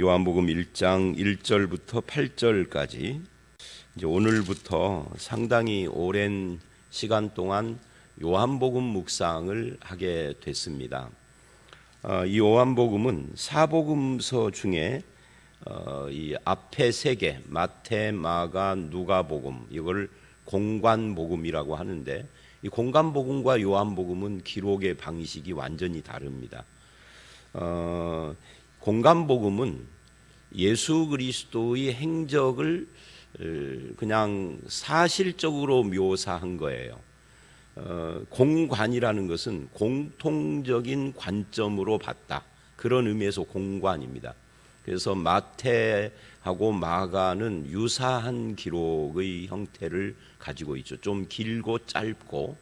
요한복음 1장 1절부터 8절까지 이제 오늘부터 상당히 오랜 시간 동안 요한복음 묵상을 하게 됐습니다. 이 요한복음은 사복음서 중에 이 앞에 세 개, 마태, 마가, 누가복음, 이걸 공관복음이라고 하는데, 이 공관복음과 요한복음은 기록의 방식이 완전히 다릅니다. 공관복음은 예수 그리스도의 행적을 그냥 사실적으로 묘사한 거예요. 공관이라는 것은 공통적인 관점으로 봤다, 그런 의미에서 공관입니다. 그래서 마태하고 마가는 유사한 기록의 형태를 가지고 있죠. 좀 길고 짧고,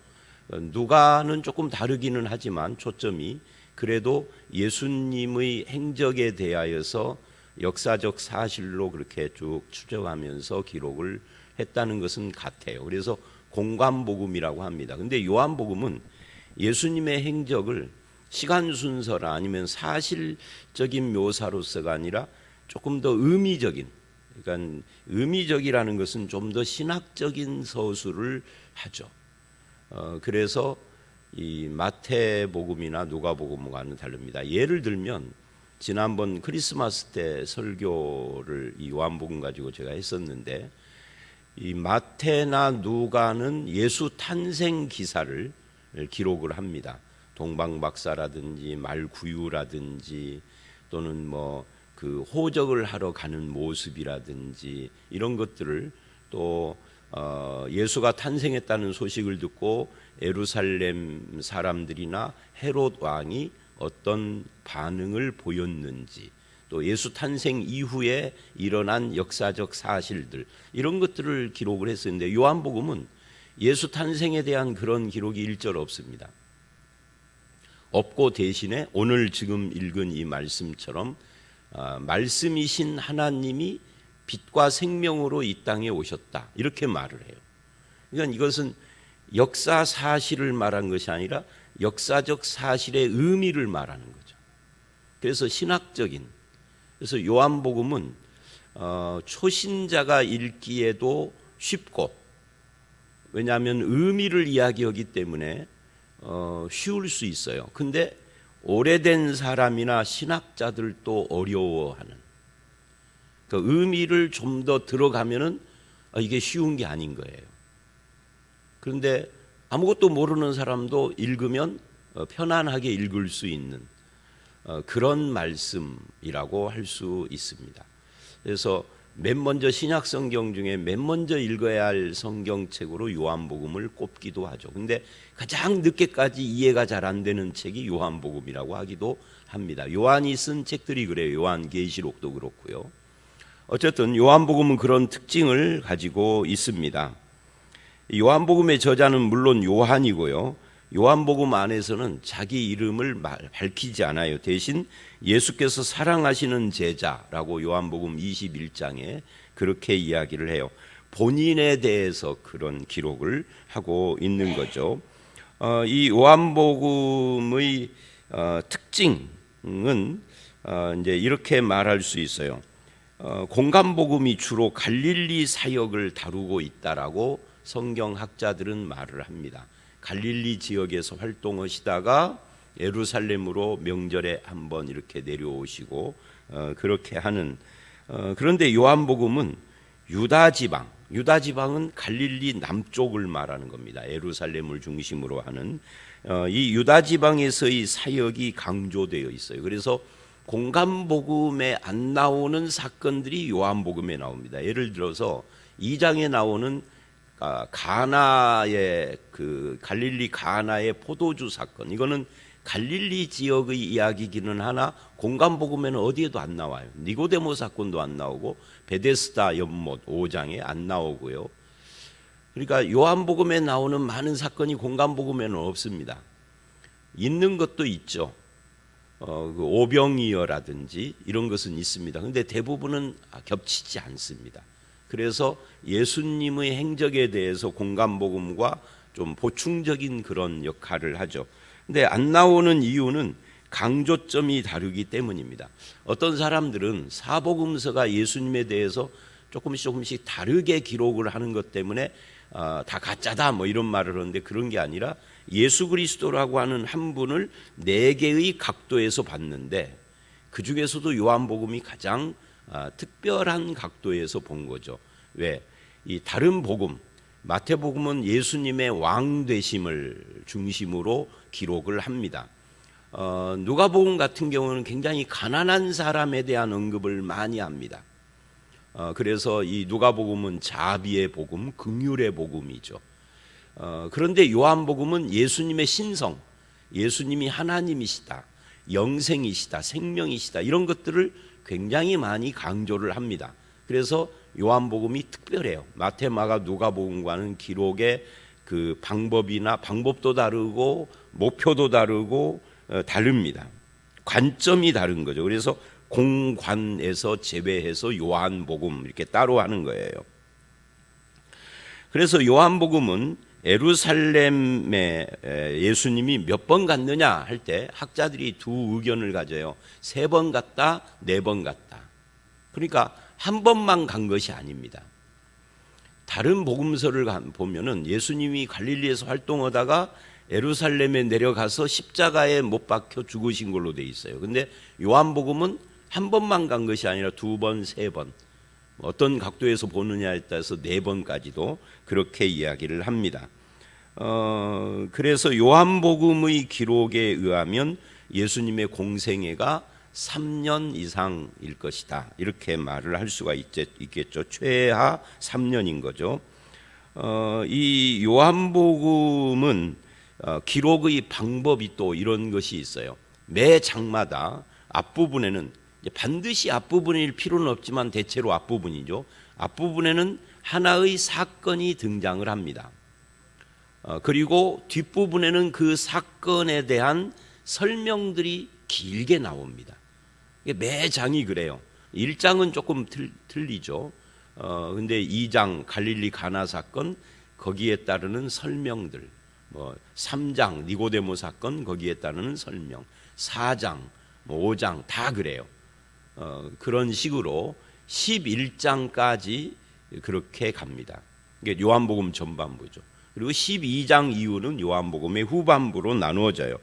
누가는 조금 다르기는 하지만 초점이 그래도 예수님의 행적에 대하여서 역사적 사실로 그렇게 쭉 추적하면서 기록을 했다는 것은 같아요. 그래서 공관복음이라고 합니다. 근데 요한복음은 예수님의 행적을 시간 순서라 아니면 사실적인 묘사로서가 아니라 조금 더 의미적인, 그러니까 의미적이라는 것은 좀 더 신학적인 서술을 하죠. 그래서 이 마태복음이나 누가복음과는 다릅니다. 예를 들면 지난번 크리스마스 때 설교를 이 요한복음 가지고 제가 했었는데, 이 마태나 누가는 예수 탄생 기사를 기록을 합니다. 동방박사라든지 말구유라든지 또는 뭐 그 호적을 하러 가는 모습이라든지 이런 것들을, 또 예수가 탄생했다는 소식을 듣고 예루살렘 사람들이나 헤롯 왕이 어떤 반응을 보였는지, 또 예수 탄생 이후에 일어난 역사적 사실들, 이런 것들을 기록을 했었는데, 요한복음은 예수 탄생에 대한 그런 기록이 일절 없습니다. 없고 대신에 오늘 지금 읽은 이 말씀처럼 말씀이신 하나님이 빛과 생명으로 이 땅에 오셨다, 이렇게 말을 해요. 그러니까 이것은 역사 사실을 말한 것이 아니라 역사적 사실의 의미를 말하는 거죠. 그래서 신학적인, 그래서 요한복음은 초신자가 읽기에도 쉽고, 왜냐하면 의미를 이야기하기 때문에 쉬울 수 있어요. 근데 오래된 사람이나 신학자들도 어려워하는, 그 의미를 좀 더 들어가면은 이게 쉬운 게 아닌 거예요. 그런데 아무것도 모르는 사람도 읽으면 편안하게 읽을 수 있는 그런 말씀이라고 할 수 있습니다. 그래서 맨 먼저 신약 성경 중에 맨 먼저 읽어야 할 성경책으로 요한복음을 꼽기도 하죠. 근데 가장 늦게까지 이해가 잘 안 되는 책이 요한복음이라고 하기도 합니다. 요한이 쓴 책들이 그래요. 요한계시록도 그렇고요. 어쨌든 요한복음은 그런 특징을 가지고 있습니다. 요한복음의 저자는 물론 요한이고요. 요한복음 안에서는 자기 이름을 밝히지 않아요. 대신 예수께서 사랑하시는 제자라고 요한복음 21장에 그렇게 이야기를 해요. 본인에 대해서 그런 기록을 하고 있는 거죠. 이 요한복음의 특징은 이제 이렇게 말할 수 있어요. 공관복음이 주로 갈릴리 사역을 다루고 있다라고 성경학자들은 말을 합니다. 갈릴리 지역에서 활동하시다가 예루살렘으로 명절에 한번 이렇게 내려오시고 그렇게 하는, 그런데 요한복음은 유다 지방은 갈릴리 남쪽을 말하는 겁니다. 예루살렘을 중심으로 하는 이 유다 지방에서의 사역이 강조되어 있어요. 그래서 공관복음에 안 나오는 사건들이 요한복음에 나옵니다. 예를 들어서 2장에 나오는 가나의 그 갈릴리 가나의 포도주 사건, 이거는 갈릴리 지역의 이야기기는 하나 공관복음에는 어디에도 안 나와요. 니고데모 사건도 안 나오고 베데스다 연못 5장에 안 나오고요. 그러니까 요한복음에 나오는 많은 사건이 공관복음에는 없습니다. 있는 것도 있죠. 그 오병이어라든지 이런 것은 있습니다. 그런데 대부분은 겹치지 않습니다. 그래서 예수님의 행적에 대해서 공관복음과 좀 보충적인 그런 역할을 하죠. 근데 안 나오는 이유는 강조점이 다르기 때문입니다. 어떤 사람들은 사복음서가 예수님에 대해서 조금씩 다르게 기록을 하는 것 때문에 다 가짜다 뭐 이런 말을 하는데, 그런 게 아니라 예수 그리스도라고 하는 한 분을 네 개의 각도에서 봤는데 그 중에서도 요한복음이 가장 특별한 각도에서 본 거죠. 왜? 이 다른 복음, 마태복음은 예수님의 왕 되심을 중심으로 기록을 합니다. 누가복음 같은 경우는 굉장히 가난한 사람에 대한 언급을 많이 합니다. 그래서 이 누가복음은 자비의 복음, 긍휼의 복음이죠. 그런데 요한복음은 예수님의 신성, 예수님이 하나님이시다, 영생이시다, 생명이시다, 이런 것들을 굉장히 많이 강조를 합니다. 그래서 요한복음이 특별해요. 마태, 마가, 누가복음과는 기록의 그 방법도 다르고 목표도 다르고 다릅니다. 관점이 다른 거죠. 그래서 공관에서 제외해서 요한복음 이렇게 따로 하는 거예요. 그래서 요한복음은 예루살렘에 예수님이 몇 번 갔느냐 할 때 학자들이 두 의견을 가져요. 3번 갔다, 4번 갔다. 그러니까 한 번만 간 것이 아닙니다. 다른 복음서를 보면은 예수님이 갈릴리에서 활동하다가 예루살렘에 내려가서 십자가에 못 박혀 죽으신 걸로 돼 있어요. 근데 요한복음은 한 번만 간 것이 아니라 2번, 3번, 어떤 각도에서 보느냐에 따라서 4번까지도 그렇게 이야기를 합니다. 그래서 요한복음의 기록에 의하면 예수님의 공생애가 3년 이상일 것이다, 이렇게 말을 할 수가 있겠죠. 최하 3년인 거죠. 이 요한복음은 기록의 방법이 또 이런 것이 있어요. 매 장마다 앞부분에는, 반드시 앞부분일 필요는 없지만 대체로 앞부분이죠. 앞부분에는 하나의 사건이 등장을 합니다. 그리고 뒷부분에는 그 사건에 대한 설명들이 길게 나옵니다. 매 장이 그래요. 1장은 조금 틀리죠. 근데 2장 갈릴리 가나 사건, 거기에 따르는 설명들, 3장 니고데모 사건, 거기에 따르는 설명, 4장, 5장 다 그래요. 그런 식으로 11장까지 그렇게 갑니다. 이게 요한복음 전반부죠. 그리고 12장 이후는 요한복음의 후반부로 나누어져요.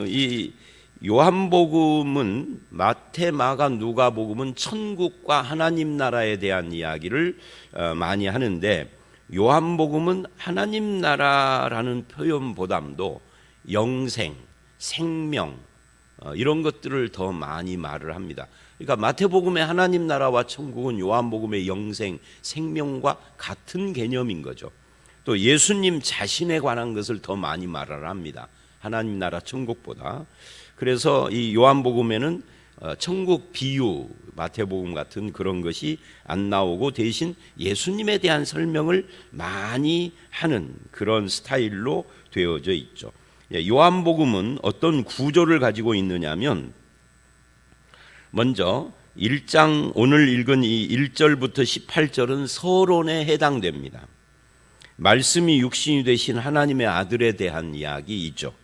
이 요한복음은 마태, 마가, 누가복음은 천국과 하나님 나라에 대한 이야기를 많이 하는데, 요한복음은 하나님 나라라는 표현보다도 영생, 생명, 이런 것들을 더 많이 말을 합니다. 그러니까 마태복음의 하나님 나라와 천국은 요한복음의 영생, 생명과 같은 개념인 거죠. 또 예수님 자신에 관한 것을 더 많이 말을 합니다. 하나님 나라 천국보다. 그래서 이 요한복음에는 천국 비유, 마태복음 같은 그런 것이 안 나오고 대신 예수님에 대한 설명을 많이 하는 그런 스타일로 되어져 있죠. 요한복음은 어떤 구조를 가지고 있느냐면, 먼저 1장, 오늘 읽은 이 1절부터 18절은 서론에 해당됩니다. 말씀이 육신이 되신 하나님의 아들에 대한 이야기이죠.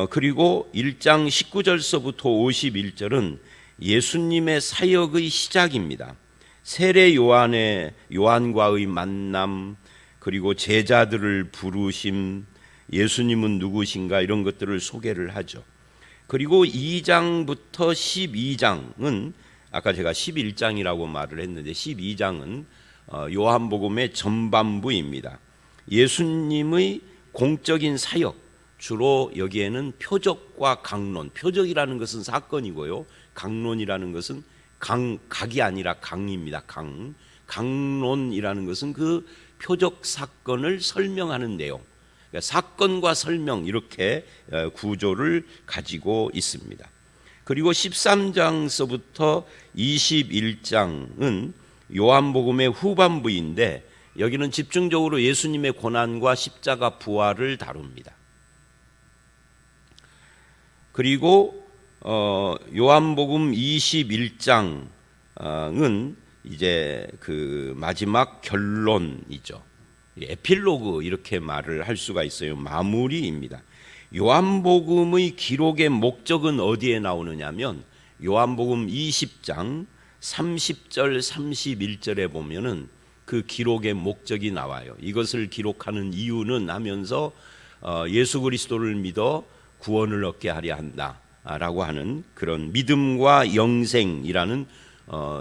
그리고 1장 19절서부터 51절은 예수님의 사역의 시작입니다. 세례 요한과의 만남, 그리고 제자들을 부르심, 예수님은 누구신가, 이런 것들을 소개를 하죠. 그리고 2장부터 12장은 아까 제가 11장이라고 말을 했는데 12장은 요한복음의 전반부입니다. 예수님의 공적인 사역, 주로 여기에는 표적과 강론, 표적이라는 것은 사건이고요, 강론이라는 것은 각이 아니라 강입니다. 강론이라는 것은 그 표적 사건을 설명하는 내용, 그러니까 사건과 설명, 이렇게 구조를 가지고 있습니다. 그리고 13장서부터 21장은 요한복음의 후반부인데, 여기는 집중적으로 예수님의 고난과 십자가 부활을 다룹니다. 그리고 요한복음 21장은 이제 그 마지막 결론이죠. 에필로그, 이렇게 말을 할 수가 있어요. 마무리입니다. 요한복음의 기록의 목적은 어디에 나오느냐면 요한복음 20장 30절 31절에 보면은 그 기록의 목적이 나와요. 이것을 기록하는 이유는 하면서 예수 그리스도를 믿어 구원을 얻게 하려 한다라고 하는 그런 믿음과 영생이라는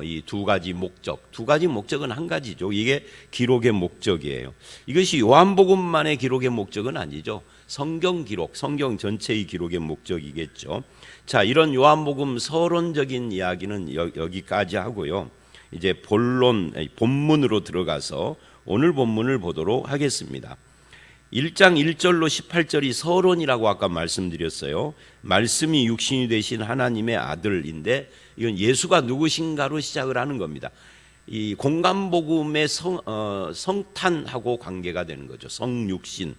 이 두 가지 목적은 한 가지죠. 이게 기록의 목적이에요. 이것이 요한복음만의 기록의 목적은 아니죠. 성경 기록, 성경 전체의 기록의 목적이겠죠. 자, 이런 요한복음 서론적인 이야기는 여기까지 하고요. 이제 본문으로 들어가서 오늘 본문을 보도록 하겠습니다. 1장 1절로 18절이 서론이라고 아까 말씀드렸어요. 말씀이 육신이 되신 하나님의 아들인데 이건 예수가 누구신가로 시작을 하는 겁니다. 이 공간복음의 성탄하고 관계가 되는 거죠. 성육신의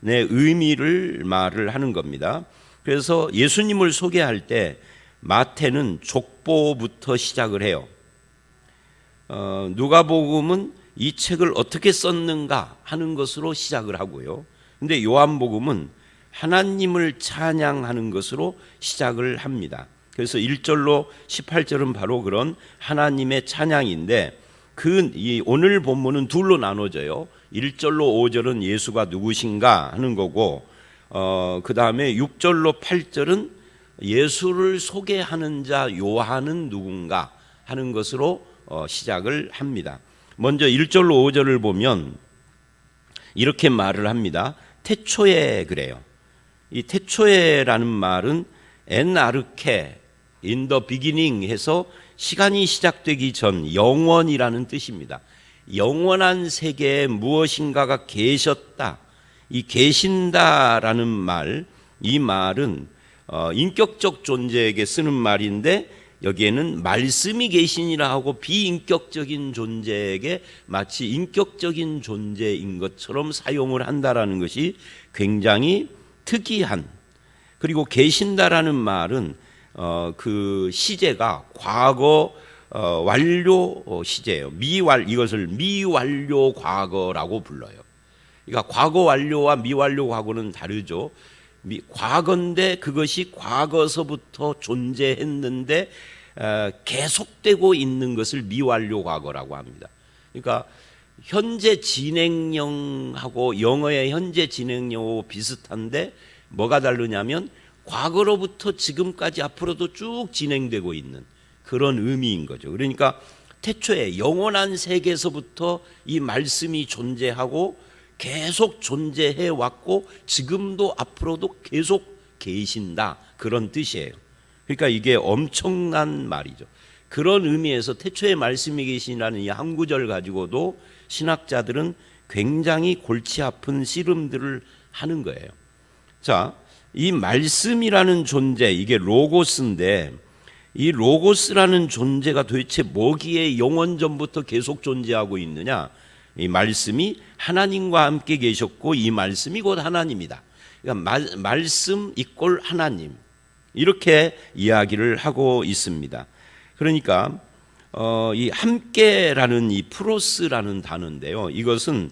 의미를 말을 하는 겁니다. 그래서 예수님을 소개할 때 마태는 족보부터 시작을 해요. 누가복음은 이 책을 어떻게 썼는가 하는 것으로 시작을 하고요. 근데 요한복음은 하나님을 찬양하는 것으로 시작을 합니다. 그래서 1절로 18절은 바로 그런 하나님의 찬양인데 이 오늘 본문은 둘로 나눠져요. 1절로 5절은 예수가 누구신가 하는 거고 그 다음에 6절로 8절은 예수를 소개하는 자 요한은 누군가 하는 것으로 시작을 합니다. 먼저 1절로 5절을 보면 이렇게 말을 합니다. 태초에 그래요. 이 태초에라는 말은 엔아르케 in the beginning 해서 시간이 시작되기 전 영원이라는 뜻입니다. 영원한 세계에 무엇인가가 계셨다. 이 계신다라는 말, 이 말은 인격적 존재에게 쓰는 말인데 여기에는 말씀이 계시니라 하고 비인격적인 존재에게 마치 인격적인 존재인 것처럼 사용을 한다라는 것이 굉장히 특이한, 그리고 계신다라는 말은 그 시제가 과거 완료 시제예요. 이것을 미완료 과거라고 불러요. 그러니까 과거 완료와 미완료 과거는 다르죠. 과거인데 그것이 과거서부터 존재했는데 계속되고 있는 것을 미완료 과거라고 합니다. 그러니까 현재 진행형하고 영어의 현재 진행형하고 비슷한데 뭐가 다르냐면 과거로부터 지금까지 앞으로도 쭉 진행되고 있는 그런 의미인 거죠. 그러니까 태초에 영원한 세계에서부터 이 말씀이 존재하고 계속 존재해 왔고 지금도 앞으로도 계속 계신다, 그런 뜻이에요. 그러니까 이게 엄청난 말이죠. 그런 의미에서 태초에 말씀이 계시라는 이 한 구절 가지고도 신학자들은 굉장히 골치 아픈 씨름들을 하는 거예요. 자, 이 말씀이라는 존재, 이게 로고스인데 이 로고스라는 존재가 도대체 뭐기에 영원 전부터 계속 존재하고 있느냐? 이 말씀이 하나님과 함께 계셨고 이 말씀이 곧 하나님이다. 그러니까 말씀 이꼴 하나님, 이렇게 이야기를 하고 있습니다. 그러니까 이 함께라는 이 프로스라는 단어인데요. 이것은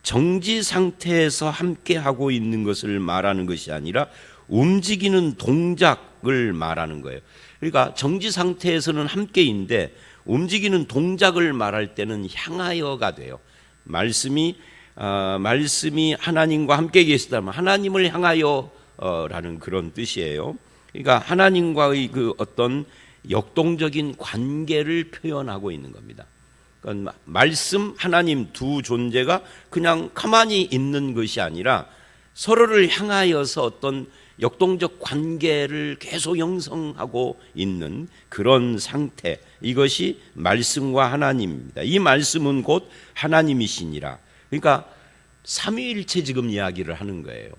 정지 상태에서 함께 하고 있는 것을 말하는 것이 아니라 움직이는 동작을 말하는 거예요. 그러니까 정지 상태에서는 함께인데 움직이는 동작을 말할 때는 향하여가 돼요. 말씀이 하나님과 함께 계시다면 하나님을 향하여라는 그런 뜻이에요. 그러니까 하나님과의 그 어떤 역동적인 관계를 표현하고 있는 겁니다. 그러니까 말씀, 하나님 두 존재가 그냥 가만히 있는 것이 아니라 서로를 향하여서 어떤 역동적 관계를 계속 형성하고 있는 그런 상태, 이것이 말씀과 하나님입니다. 이 말씀은 곧 하나님이시니라. 그러니까 삼위일체 지금 이야기를 하는 거예요.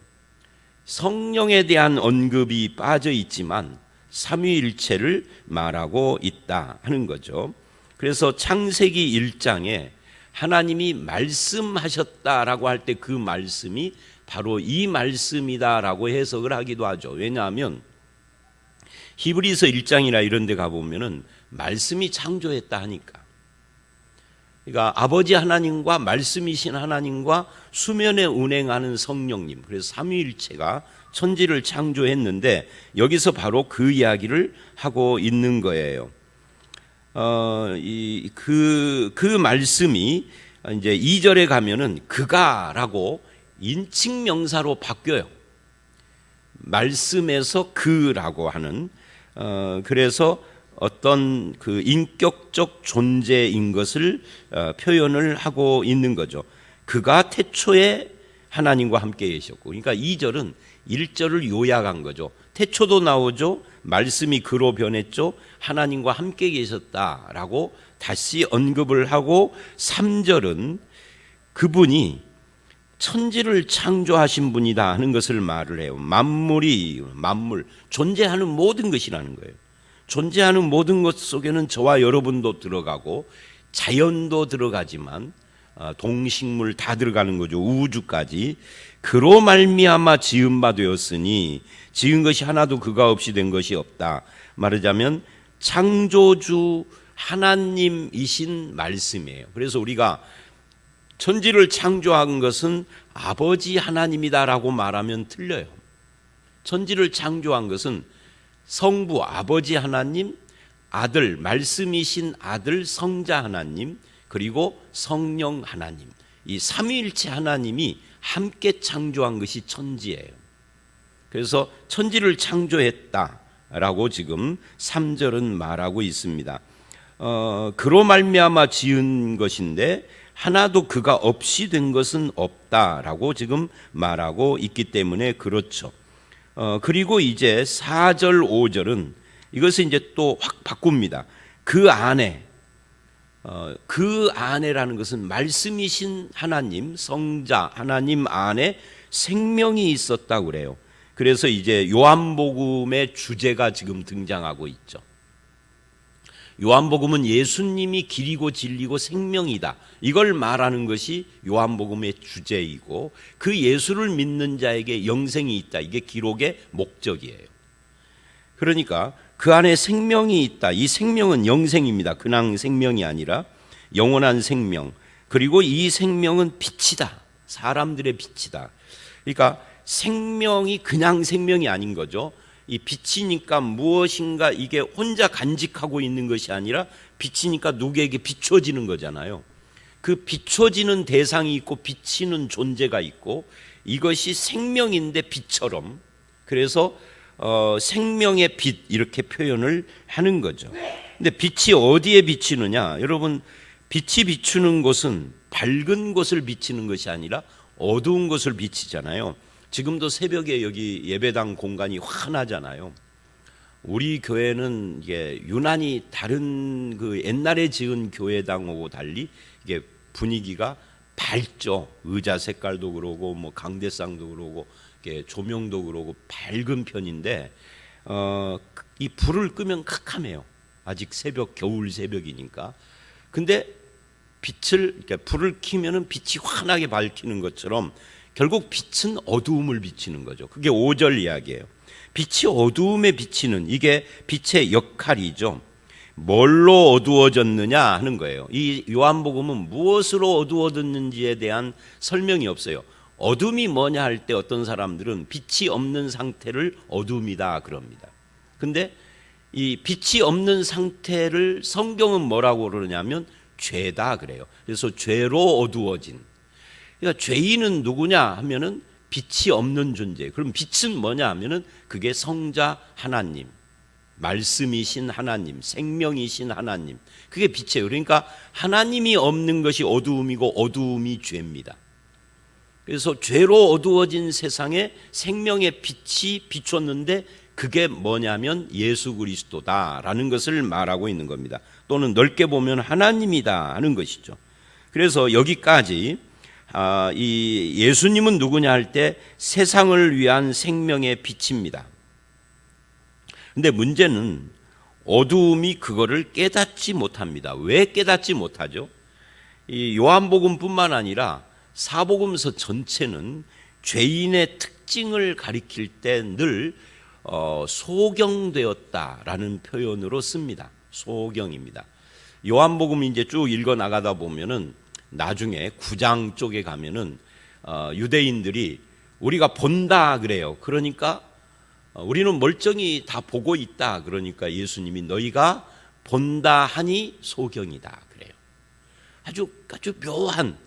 성령에 대한 언급이 빠져 있지만 삼위일체를 말하고 있다 하는 거죠. 그래서 창세기 1장에 하나님이 말씀하셨다라고 할 때 그 말씀이 바로 이 말씀이다라고 해석을 하기도 하죠. 왜냐하면 히브리서 1장이나 이런 데 가보면은 말씀이 창조했다 하니까. 그러니까 아버지 하나님과 말씀이신 하나님과 수면에 운행하는 성령님, 그래서 삼위일체가 천지를 창조했는데 여기서 바로 그 이야기를 하고 있는 거예요. 그 말씀이 이제 2절에 가면은 그가라고 인칭 명사로 바뀌어요. 말씀에서 그라고 하는, 그래서 어떤 그 인격적 존재인 것을 표현을 하고 있는 거죠. 그가 태초에 하나님과 함께 계셨고, 그러니까 2절은 1절을 요약한 거죠. 태초도 나오죠. 말씀이 그로 변했죠. 하나님과 함께 계셨다라고 다시 언급을 하고, 3절은 그분이 천지를 창조하신 분이다 하는 것을 말을 해요. 만물, 존재하는 모든 것이라는 거예요. 존재하는 모든 것 속에는 저와 여러분도 들어가고 자연도 들어가지만 동식물 다 들어가는 거죠. 우주까지. 그로 말미암아 지은 바 되었으니 지은 것이 하나도 그가 없이 된 것이 없다. 말하자면 창조주 하나님이신 말씀이에요. 그래서 우리가 천지를 창조한 것은 아버지 하나님이다라고 말하면 틀려요. 천지를 창조한 것은 성부 아버지 하나님, 아들 말씀이신 아들 성자 하나님, 그리고 성령 하나님, 이 삼위일체 하나님이 함께 창조한 것이 천지예요. 그래서 천지를 창조했다라고 지금 3절은 말하고 있습니다. 그로 말미암아 지은 것인데 하나도 그가 없이 된 것은 없다라고 지금 말하고 있기 때문에 그렇죠. 그리고 이제 4절 5절은 이것을 이제 또 확 바꿉니다. 그 안에라는 것은 말씀이신 하나님, 성자 하나님 안에 생명이 있었다고 그래요. 그래서 이제 요한복음의 주제가 지금 등장하고 있죠. 요한복음은 예수님이 길이고 진리고 생명이다, 이걸 말하는 것이 요한복음의 주제이고, 그 예수를 믿는 자에게 영생이 있다, 이게 기록의 목적이에요. 그러니까 그 안에 생명이 있다. 이 생명은 영생입니다. 그냥 생명이 아니라 영원한 생명. 그리고 이 생명은 빛이다. 사람들의 빛이다. 그러니까 생명이 그냥 생명이 아닌 거죠. 이 빛이니까 무엇인가 이게 혼자 간직하고 있는 것이 아니라 빛이니까 누구에게 비춰지는 거잖아요. 그 비춰지는 대상이 있고 비치는 존재가 있고, 이것이 생명인데 빛처럼, 그래서 생명의 빛 이렇게 표현을 하는 거죠. 근데 빛이 어디에 비치느냐? 여러분, 빛이 비추는 곳은 밝은 곳을 비치는 것이 아니라 어두운 곳을 비치잖아요. 지금도 새벽에 여기 예배당 공간이 환하잖아요. 우리 교회는 이게 유난히 다른 그 옛날에 지은 교회당하고 달리 이게 분위기가 밝죠. 의자 색깔도 그러고 뭐 강대상도 그러고 이게 조명도 그러고 밝은 편인데 이 불을 끄면 캄캄해요. 아직 새벽, 겨울 새벽이니까. 근데 불을 켜면은 빛이 환하게 밝히는 것처럼 결국 빛은 어두움을 비치는 거죠. 그게 5절 이야기예요. 빛이 어두움에 비치는, 이게 빛의 역할이죠. 뭘로 어두워졌느냐 하는 거예요. 이 요한복음은 무엇으로 어두워졌는지에 대한 설명이 없어요. 어둠이 뭐냐 할 때 어떤 사람들은 빛이 없는 상태를 어둠이다 그럽니다. 근데 이 빛이 없는 상태를 성경은 뭐라고 그러냐면 죄다 그래요. 그래서 죄로 어두워진, 그러니까 죄인은 누구냐 하면은 빛이 없는 존재. 그럼 빛은 뭐냐 하면은 그게 성자 하나님, 말씀이신 하나님, 생명이신 하나님, 그게 빛이에요. 그러니까 하나님이 없는 것이 어두움이고 어두움이 죄입니다. 그래서 죄로 어두워진 세상에 생명의 빛이 비췄는데 그게 뭐냐면 예수 그리스도다라는 것을 말하고 있는 겁니다. 또는 넓게 보면 하나님이다 하는 것이죠. 그래서 여기까지 이 예수님은 누구냐 할 때 세상을 위한 생명의 빛입니다. 근데 문제는 어두움이 그거를 깨닫지 못합니다. 왜 깨닫지 못하죠? 이 요한복음뿐만 아니라 사복음서 전체는 죄인의 특징을 가리킬 때 늘 소경되었다라는 표현으로 씁니다. 소경입니다. 요한복음 이제 쭉 읽어 나가다 보면은 나중에 9장 쪽에 가면은 유대인들이 우리가 본다 그래요. 그러니까 우리는 멀쩡히 다 보고 있다. 그러니까 예수님이 너희가 본다 하니 소경이다 그래요. 아주 묘한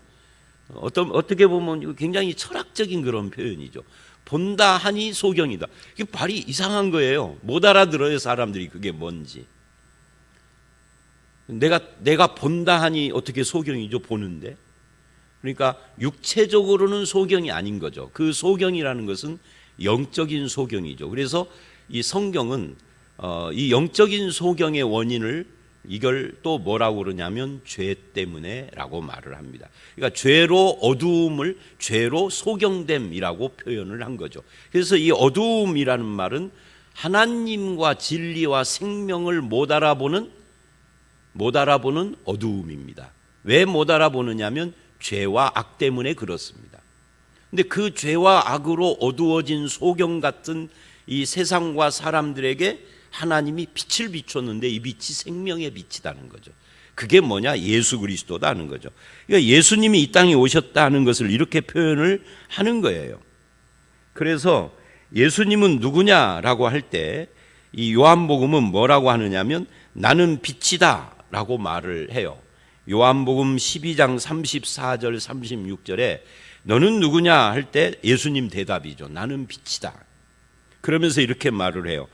어떻게 보면 굉장히 철학적인 그런 표현이죠. 본다 하니 소경이다. 이게 발이 이상한 거예요. 못 알아들어요, 사람들이 그게 뭔지. 내가 본다 하니 어떻게 소경이죠, 보는데. 그러니까 육체적으로는 소경이 아닌 거죠. 그 소경이라는 것은 영적인 소경이죠. 그래서 이 성경은 이 영적인 소경의 원인을 이걸 또 뭐라고 그러냐면 죄 때문에라고 말을 합니다. 그러니까 죄로 어두움을 죄로 소경됨이라고 표현을 한 거죠. 그래서 이 어두움이라는 말은 하나님과 진리와 생명을 못 알아보는 어두움입니다. 왜 못 알아보느냐면 죄와 악 때문에 그렇습니다. 근데 그 죄와 악으로 어두워진 소경 같은 이 세상과 사람들에게 하나님이 빛을 비췄는데 이 빛이 생명의 빛이라는 거죠. 그게 뭐냐? 예수 그리스도다는 거죠. 그러니까 예수님이 이 땅에 오셨다는 것을 이렇게 표현을 하는 거예요. 그래서 예수님은 누구냐라고 할 때 이 요한복음은 뭐라고 하느냐면 나는 빛이다 라고 말을 해요. 요한복음 12장 34절 36절에 너는 누구냐 할 때 예수님 대답이죠. 나는 빛이다. 그러면서 이렇게 말을 해요.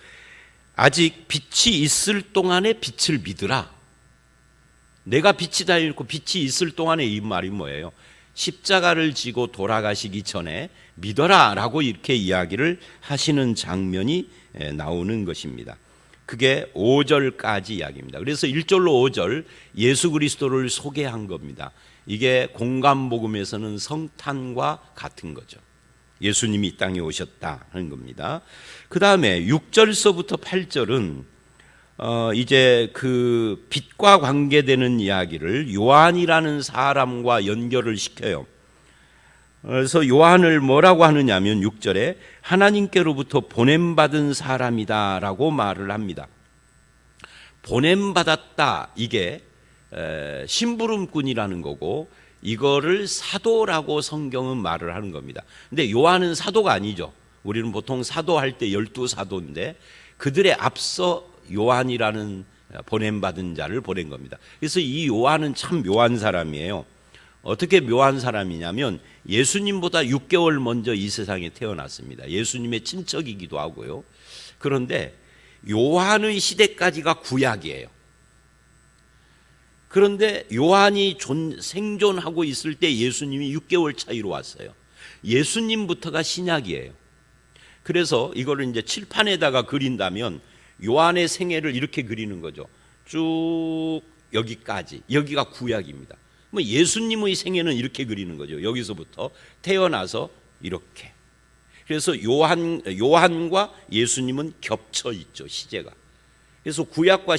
아직 빛이 있을 동안에 빛을 믿으라. 내가 빛이다 이렇게 빛이 있을 동안에 이 말이 뭐예요? 십자가를 지고 돌아가시기 전에 믿어라 라고 이렇게 이야기를 하시는 장면이 나오는 것입니다. 그게 5절까지 이야기입니다. 그래서 1절로 5절 예수 그리스도를 소개한 겁니다. 이게 공관복음에서는 성탄과 같은 거죠. 예수님이 이 땅에 오셨다 하는 겁니다. 그 다음에 6절서부터 8절은 이제 그 빛과 관계되는 이야기를 요한이라는 사람과 연결을 시켜요. 그래서 요한을 뭐라고 하느냐면 6절에 하나님께로부터 보냄받은 사람이다라고 말을 합니다. 보냄받았다 이게 심부름꾼이라는 거고 이거를 사도라고 성경은 말을 하는 겁니다. 근데 요한은 사도가 아니죠. 우리는 보통 사도할 때 12사도인데 그들의 앞서 요한이라는 보냄받은 자를 보낸 겁니다. 그래서 이 요한은 참 묘한 사람이에요. 어떻게 묘한 사람이냐면 예수님보다 6개월 먼저 이 세상에 태어났습니다. 예수님의 친척이기도 하고요. 그런데 요한의 시대까지가 구약이에요. 그런데 요한이 생존하고 있을 때 예수님이 6개월 차이로 왔어요. 예수님부터가 신약이에요. 그래서 이거를 이제 칠판에다가 그린다면 요한의 생애를 이렇게 그리는 거죠. 쭉 여기까지. 여기가 구약입니다. 뭐 예수님의 생애는 이렇게 그리는 거죠. 여기서부터 태어나서 이렇게. 그래서 요한과 예수님은 겹쳐 있죠, 시제가. 그래서 구약과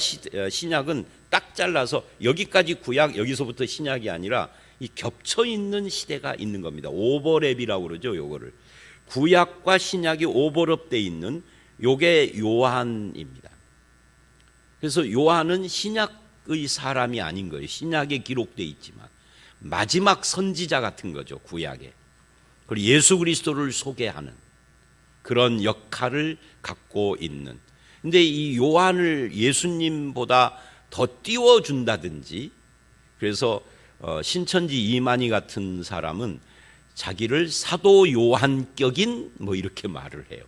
신약은 딱 잘라서 여기까지 구약, 여기서부터 신약이 아니라 이 겹쳐 있는 시대가 있는 겁니다. 오버랩이라고 그러죠, 요거를. 구약과 신약이 오버랩돼 있는 요게 요한입니다. 그래서 요한은 신약의 사람이 아닌 거예요. 신약에 기록돼 있지만 마지막 선지자 같은 거죠, 구약에. 그리고 예수 그리스도를 소개하는 그런 역할을 갖고 있는. 근데 이 요한을 예수님보다 더 띄워준다든지, 그래서 신천지 이만희 같은 사람은 자기를 사도 요한격인 뭐 이렇게 말을 해요.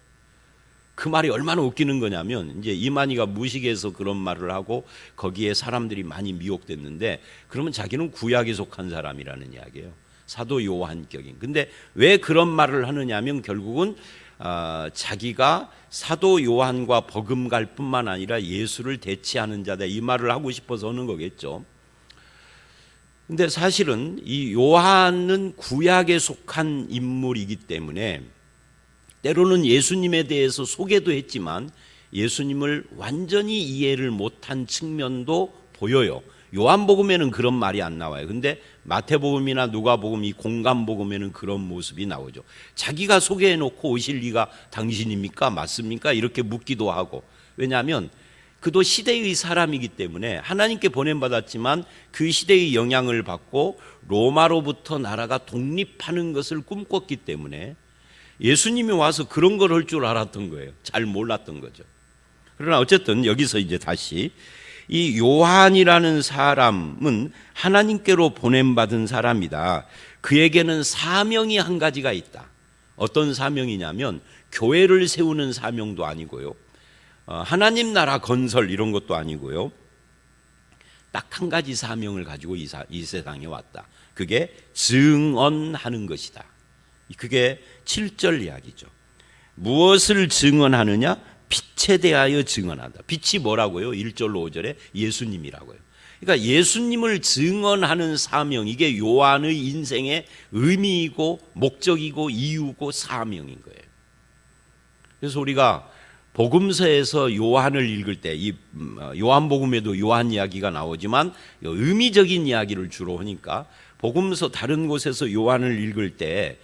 그 말이 얼마나 웃기는 거냐면 이제 이만희가 무식해서 그런 말을 하고 거기에 사람들이 많이 미혹됐는데 그러면 자기는 구약에 속한 사람이라는 이야기예요. 사도 요한격인. 근데 왜 그런 말을 하느냐면 결국은 자기가 사도 요한과 버금갈 뿐만 아니라 예수를 대체하는 자다 이 말을 하고 싶어서 하는 거겠죠. 근데 사실은 이 요한은 구약에 속한 인물이기 때문에 때로는 예수님에 대해서 소개도 했지만 예수님을 완전히 이해를 못한 측면도 보여요. 요한복음에는 그런 말이 안 나와요. 근데 마태복음이나 누가복음, 이 공관복음에는 그런 모습이 나오죠. 자기가 소개해놓고 오실 리가 당신입니까? 맞습니까? 이렇게 묻기도 하고. 왜냐하면 그도 시대의 사람이기 때문에 하나님께 보냄받았지만 그 시대의 영향을 받고 로마로부터 나라가 독립하는 것을 꿈꿨기 때문에 예수님이 와서 그런 걸 할 줄 알았던 거예요. 잘 몰랐던 거죠. 그러나 어쨌든 여기서 이제 다시 이 요한이라는 사람은 하나님께로 보냄받은 사람이다. 그에게는 사명이 한 가지가 있다. 어떤 사명이냐면 교회를 세우는 사명도 아니고요, 하나님 나라 건설 이런 것도 아니고요, 딱 한 가지 사명을 가지고 이 세상에 왔다. 그게 증언하는 것이다. 그게 7절 이야기죠. 무엇을 증언하느냐? 빛에 대하여 증언한다. 빛이 뭐라고요? 1절로 5절에 예수님이라고요. 그러니까 예수님을 증언하는 사명, 이게 요한의 인생의 의미이고 목적이고 이유고 사명인 거예요. 그래서 우리가 복음서에서 요한을 읽을 때, 이 요한복음에도 요한 이야기가 나오지만 의미적인 이야기를 주로 하니까 복음서 다른 곳에서 요한을 읽을 때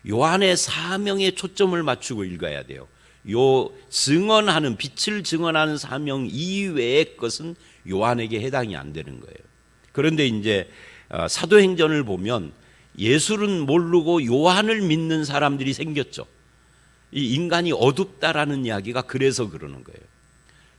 요한의 사명에 초점을 맞추고 읽어야 돼요. 요 증언하는, 빛을 증언하는 사명 이외의 것은 요한에게 해당이 안 되는 거예요. 그런데 이제 사도행전을 보면 예수를 모르고 요한을 믿는 사람들이 생겼죠. 이 인간이 어둡다라는 이야기가 그래서 그러는 거예요.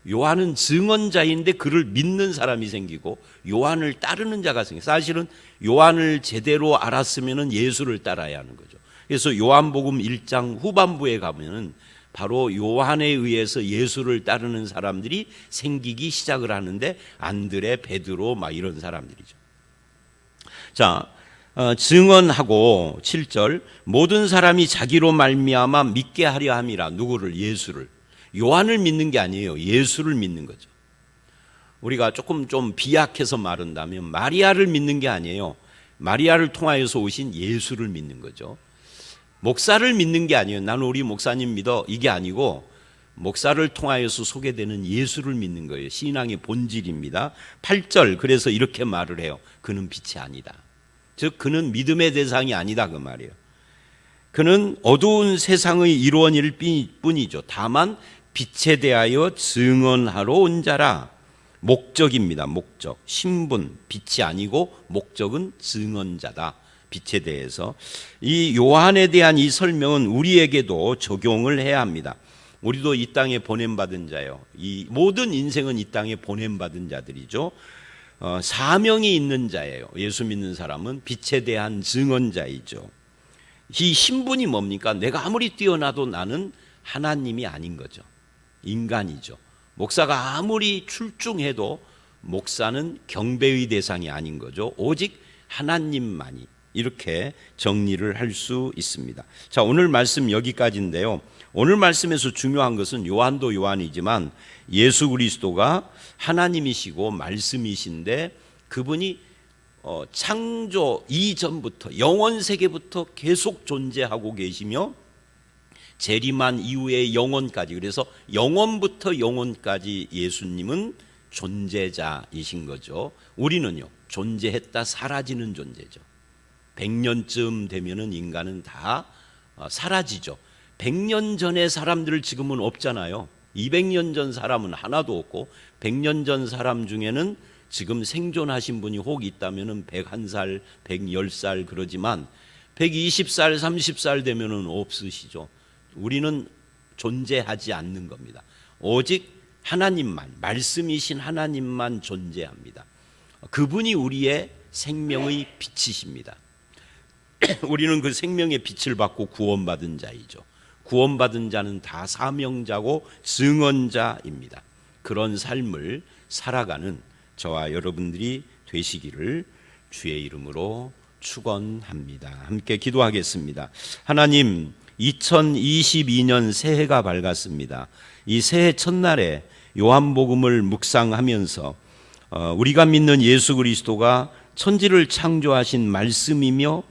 요한은 증언자인데 그를 믿는 사람이 생기고 요한을 따르는 자가 생겨요. 사실은 요한을 제대로 알았으면 예수를 따라야 하는 거죠. 그래서 요한복음 1장 후반부에 가면은 바로 요한에 의해서 예수를 따르는 사람들이 생기기 시작을 하는데, 안드레, 베드로 막 이런 사람들이죠. 자, 증언하고 7절, 모든 사람이 자기로 말미암아 믿게 하려 함이라. 누구를? 예수를. 요한을 믿는 게 아니에요. 예수를 믿는 거죠. 우리가 조금 좀 비약해서 말한다면 마리아를 믿는 게 아니에요. 마리아를 통하여서 오신 예수를 믿는 거죠. 목사를 믿는 게 아니에요. 나는 우리 목사님 믿어, 이게 아니고 목사를 통하여서 소개되는 예수를 믿는 거예요. 신앙의 본질입니다. 8절, 그래서 이렇게 말을 해요. 그는 빛이 아니다. 즉 그는 믿음의 대상이 아니다, 그 말이에요. 그는 어두운 세상의 일원일 뿐이죠. 다만 빛에 대하여 증언하러 온 자라. 목적입니다. 목적, 신분, 빛이 아니고 목적은 증언자다. 빛에 대해서. 이 요한에 대한 이 설명은 우리에게도 적용을 해야 합니다. 우리도 이 땅에 보냄받은 자예요. 이 모든 인생은 이 땅에 보냄받은 자들이죠. 사명이 있는 자예요. 예수 믿는 사람은 빛에 대한 증언자이죠. 이 신분이 뭡니까? 내가 아무리 뛰어나도 나는 하나님이 아닌 거죠. 인간이죠. 목사가 아무리 출중해도 목사는 경배의 대상이 아닌 거죠. 오직 하나님만이. 이렇게 정리를 할 수 있습니다. 자, 오늘 말씀 여기까지인데요. 오늘 말씀에서 중요한 것은 요한도 요한이지만 예수 그리스도가 하나님이시고 말씀이신데 그분이 창조 이전부터 영원 세계부터 계속 존재하고 계시며 재림한 이후의 영원까지, 그래서 영원부터 영원까지 예수님은 존재자이신 거죠. 우리는요, 존재했다 사라지는 존재죠. 100년쯤 되면은 인간은 다 사라지죠. 100년 전의 사람들 지금은 없잖아요. 200년 전 사람은 하나도 없고 100년 전 사람 중에는 지금 생존하신 분이 혹 있다면은 101살, 110살 그러지만 120살, 30살 되면은 없으시죠. 우리는 존재하지 않는 겁니다. 오직 하나님만, 말씀이신 하나님만 존재합니다. 그분이 우리의 생명의 빛이십니다. 우리는 그 생명의 빛을 받고 구원받은 자이죠. 구원받은 자는 다 사명자고 증언자입니다. 그런 삶을 살아가는 저와 여러분들이 되시기를 주의 이름으로 축원합니다. 함께 기도하겠습니다. 하나님, 2022년 새해가 밝았습니다. 이 새해 첫날에 요한복음을 묵상하면서 우리가 믿는 예수 그리스도가 천지를 창조하신 말씀이며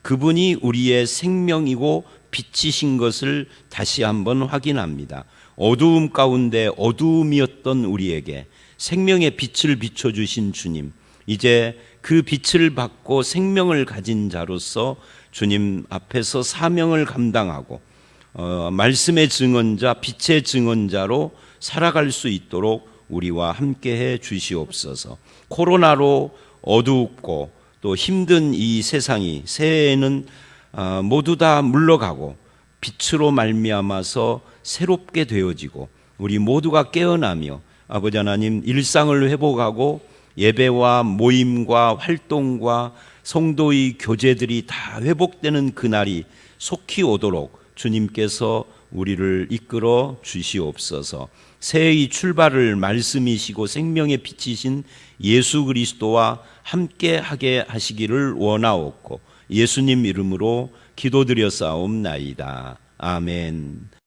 그분이 우리의 생명이고 빛이신 것을 다시 한번 확인합니다. 어두움 가운데 어두움이었던 우리에게 생명의 빛을 비춰주신 주님, 이제 그 빛을 받고 생명을 가진 자로서 주님 앞에서 사명을 감당하고 말씀의 증언자, 빛의 증언자로 살아갈 수 있도록 우리와 함께해 주시옵소서. 코로나로 어두웠고 또 힘든 이 세상이 새해에는 모두 다 물러가고 빛으로 말미암아서 새롭게 되어지고 우리 모두가 깨어나며 아버지 하나님 일상을 회복하고 예배와 모임과 활동과 성도의 교제들이 다 회복되는 그날이 속히 오도록 주님께서 우리를 이끌어 주시옵소서. 새해의 출발을 말씀이시고 생명의 빛이신 예수 그리스도와 함께 하게 하시기를 원하옵고 예수님 이름으로 기도드려 싸움나이다. 아멘.